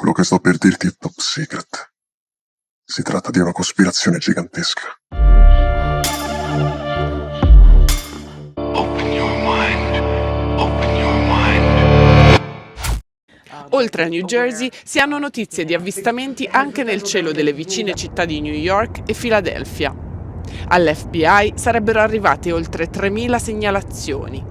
Quello che sto per dirti è top secret. Si tratta di una cospirazione gigantesca. Open your mind. Open your mind. Oltre a New Jersey si hanno notizie di avvistamenti anche nel cielo delle vicine città di New York e Filadelfia. All'FBI sarebbero arrivate oltre 3.000 segnalazioni.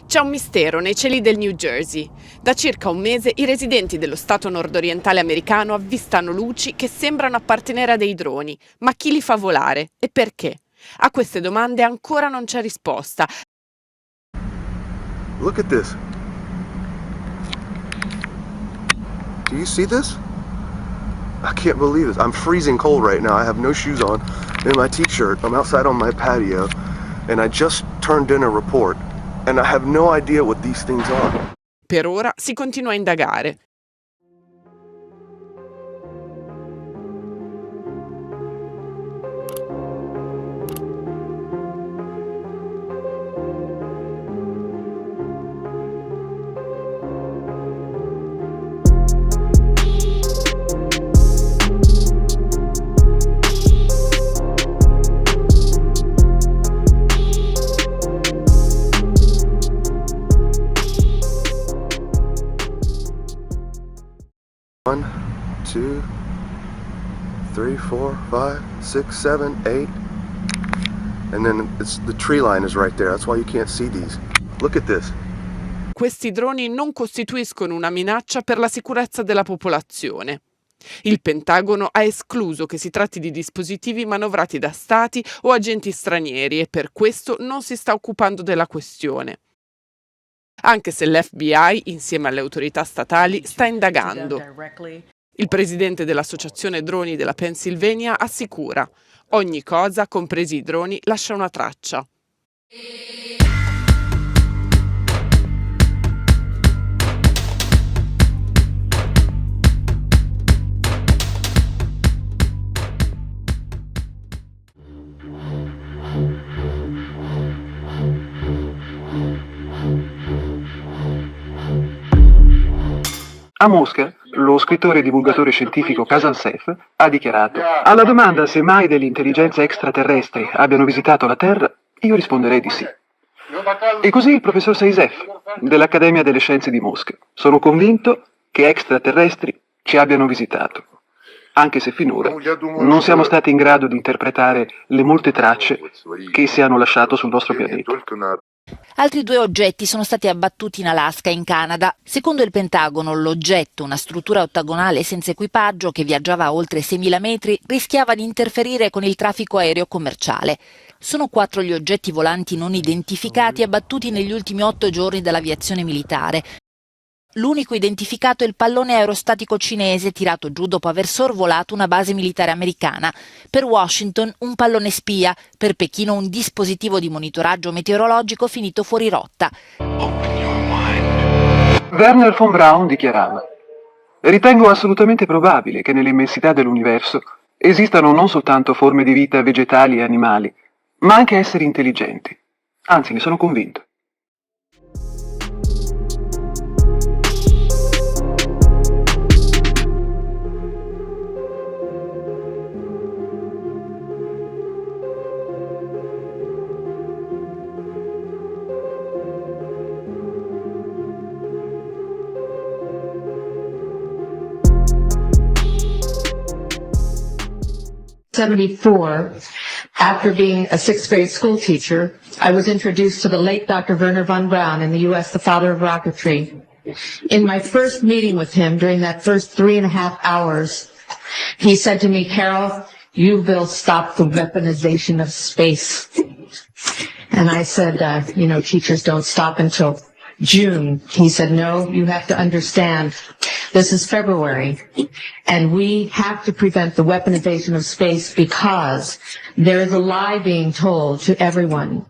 C'è un mistero nei cieli del New Jersey. Da circa un mese i residenti dello stato nordorientale americano avvistano luci che sembrano appartenere a dei droni. Ma chi li fa volare e perché? A queste domande ancora non c'è risposta. Look at this. Do you see this? I can't believe this. I'm freezing cold right now. I have no shoes on in my t-shirt. I'm outside on my patio and I just turned in a report and I have no idea what these things are. Per ora si continua a indagare. One, two, three, four, five, six, seven, eight. And then the tree line is right there. That's why you can't see these. Look at this. Questi droni non costituiscono una minaccia per la sicurezza della popolazione. Il Pentagono ha escluso che si tratti di dispositivi manovrati da stati o agenti stranieri e per questo non si sta occupando della questione. Anche se l'FBI, insieme alle autorità statali, sta indagando. Il presidente dell'Associazione Droni della Pennsylvania assicura: ogni cosa, compresi i droni, lascia una traccia. A Mosca, lo scrittore e divulgatore scientifico Kazantsev ha dichiarato: alla domanda se mai delle intelligenze extraterrestri abbiano visitato la Terra, io risponderei di sì. E così il professor Saizev, dell'Accademia delle Scienze di Mosca: sono convinto che extraterrestri ci abbiano visitato, anche se finora non siamo stati in grado di interpretare le molte tracce che essi hanno lasciato sul nostro pianeta. Altri 2 oggetti sono stati abbattuti in Alaska e in Canada. Secondo il Pentagono, l'oggetto, una struttura ottagonale senza equipaggio che viaggiava a oltre 6.000 metri, rischiava di interferire con il traffico aereo commerciale. Sono 4 gli oggetti volanti non identificati abbattuti negli ultimi 8 giorni dall'aviazione militare. L'unico identificato è il pallone aerostatico cinese tirato giù dopo aver sorvolato una base militare americana. Per Washington un pallone spia, per Pechino un dispositivo di monitoraggio meteorologico finito fuori rotta. Wernher von Braun dichiarava: ritengo assolutamente probabile che nell'immensità dell'universo esistano non soltanto forme di vita vegetali e animali, ma anche esseri intelligenti. Anzi, ne sono convinto. '74, after being a 6th grade school teacher, I was introduced to the late Dr. Wernher von Braun in the U.S., the father of rocketry. In my first meeting with him, during that first 3.5 hours, he said to me, "Carol, you will stop the weaponization of space." And I said, teachers don't stop until June. He said, "No, you have to understand. This is February, and we have to prevent the weaponization of space because there is a lie being told to everyone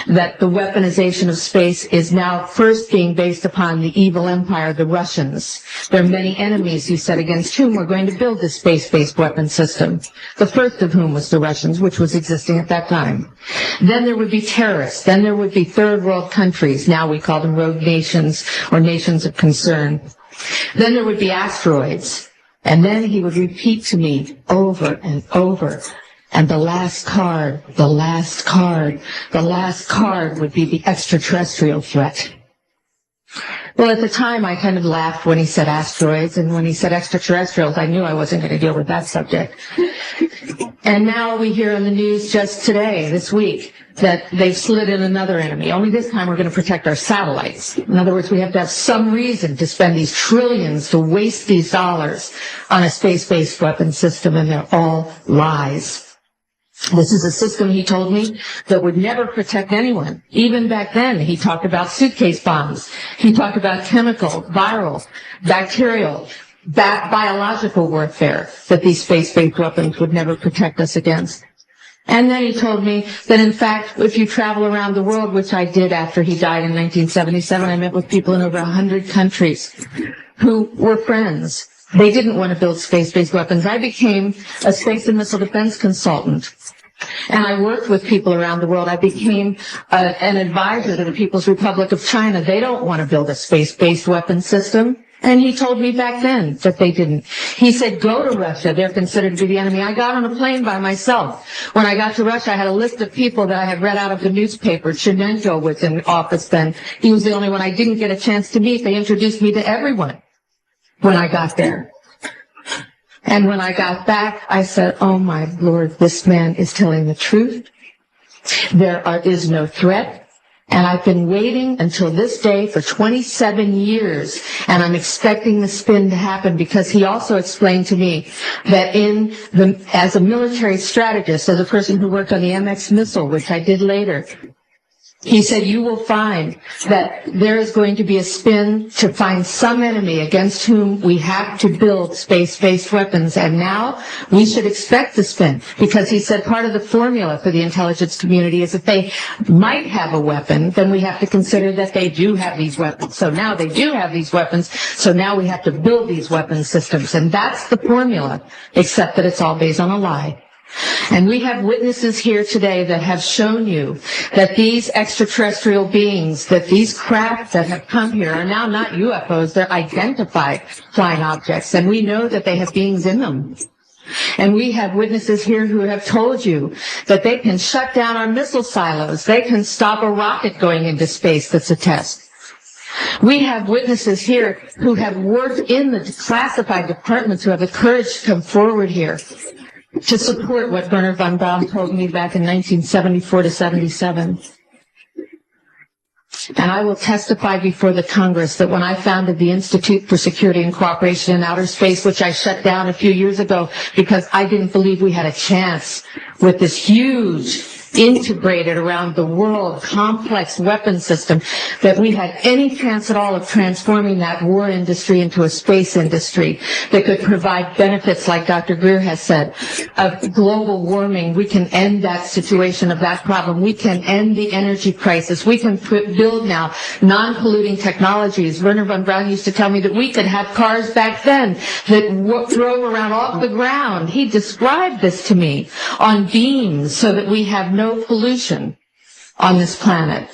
that the weaponization of space is now first being based upon the evil empire, the Russians. There are many enemies, he said, against whom we're going to build this space-based weapon system, the first of whom was the Russians, which was existing at that time. Then there would be terrorists. Then there would be third world countries. Now we call them rogue nations or nations of concern. Then there would be asteroids. And then he would repeat to me over and over. And the last card, the last card, the last card would be the extraterrestrial threat. Well, at the time, I kind of laughed when he said asteroids, and when he said extraterrestrials, I knew I wasn't going to deal with that subject. And now we hear on the news just today, this week, that they've slid in another enemy. Only this time we're going to protect our satellites. In other words, we have to have some reason to spend these trillions, to waste these dollars on a space-based weapon system, and they're all lies. This is a system, he told me, that would never protect anyone. Even back then, he talked about suitcase bombs. He talked about chemical, viral, bacterial, biological warfare, that these space-based weapons would never protect us against. And then he told me that, in fact, if you travel around the world, which I did after he died in 1977, I met with people in over 100 countries who were friends. They didn't want to build space-based weapons. I became a space and missile defense consultant. And I worked with people around the world. I became an advisor to the People's Republic of China. They don't want to build a space-based weapon system. And he told me back then that they didn't. He said, go to Russia. They're considered to be the enemy. I got on a plane by myself. When I got to Russia, I had a list of people that I had read out of the newspaper. Chernenko was in office then. He was the only one I didn't get a chance to meet. They introduced me to everyone when I got there. And when I got back, I said, oh my Lord, this man is telling the truth. There is no threat. And I've been waiting until this day for 27 years, and I'm expecting the spin to happen, because he also explained to me that as a military strategist, as a person who worked on the MX missile, which I did later, he said, you will find that there is going to be a spin to find some enemy against whom we have to build space-based weapons. And now we should expect the spin, because he said part of the formula for the intelligence community is if they might have a weapon, then we have to consider that they do have these weapons. So now they do have these weapons, so now we have to build these weapon systems. And that's the formula, except that it's all based on a lie. And we have witnesses here today that have shown you that these extraterrestrial beings, that these craft that have come here are now not UFOs, they're identified flying objects, and we know that they have beings in them. And we have witnesses here who have told you that they can shut down our missile silos, they can stop a rocket going into space that's a test. We have witnesses here who have worked in the classified departments, who have the courage to come forward here to support what Wernher von Braun told me back in 1974 to 77. And I will testify before the Congress that when I founded the Institute for Security and Cooperation in Outer Space, which I shut down a few years ago because I didn't believe we had a chance with this huge, integrated around the world, complex weapon system, that we had any chance at all of transforming that war industry into a space industry that could provide benefits, like Dr. Greer has said, of global warming. We can end that situation of that problem. We can end the energy crisis. We can build now non-polluting technologies. Wernher von Braun used to tell me that we could have cars back then that drove around off the ground. He described this to me on beams so that we have no pollution on this planet.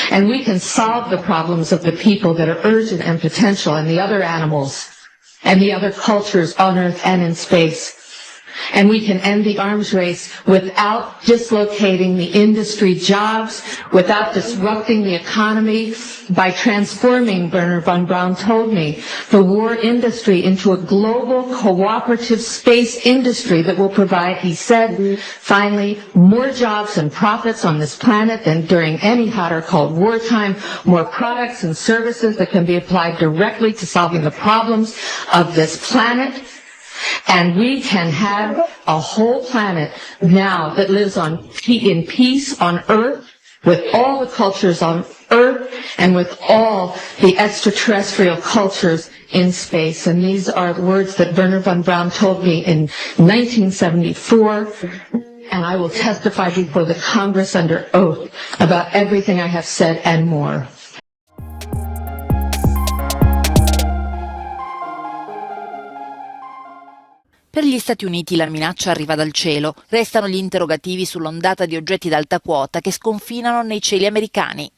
And we can solve the problems of the people that are urgent and potential, and the other animals and the other cultures on Earth and in space. And we can end the arms race without dislocating the industry jobs, without disrupting the economy, by transforming, Wernher von Braun told me, the war industry into a global cooperative space industry that will provide, he said, finally, more jobs and profits on this planet than during any hot or cold wartime, more products and services that can be applied directly to solving the problems of this planet. And we can have a whole planet now that lives in peace on Earth, with all the cultures on Earth, and with all the extraterrestrial cultures in space. And these are words that Wernher von Braun told me in 1974. And I will testify before the Congress under oath about everything I have said and more. Per gli Stati Uniti la minaccia arriva dal cielo. Restano gli interrogativi sull'ondata di oggetti d'alta quota che sconfinano nei cieli americani.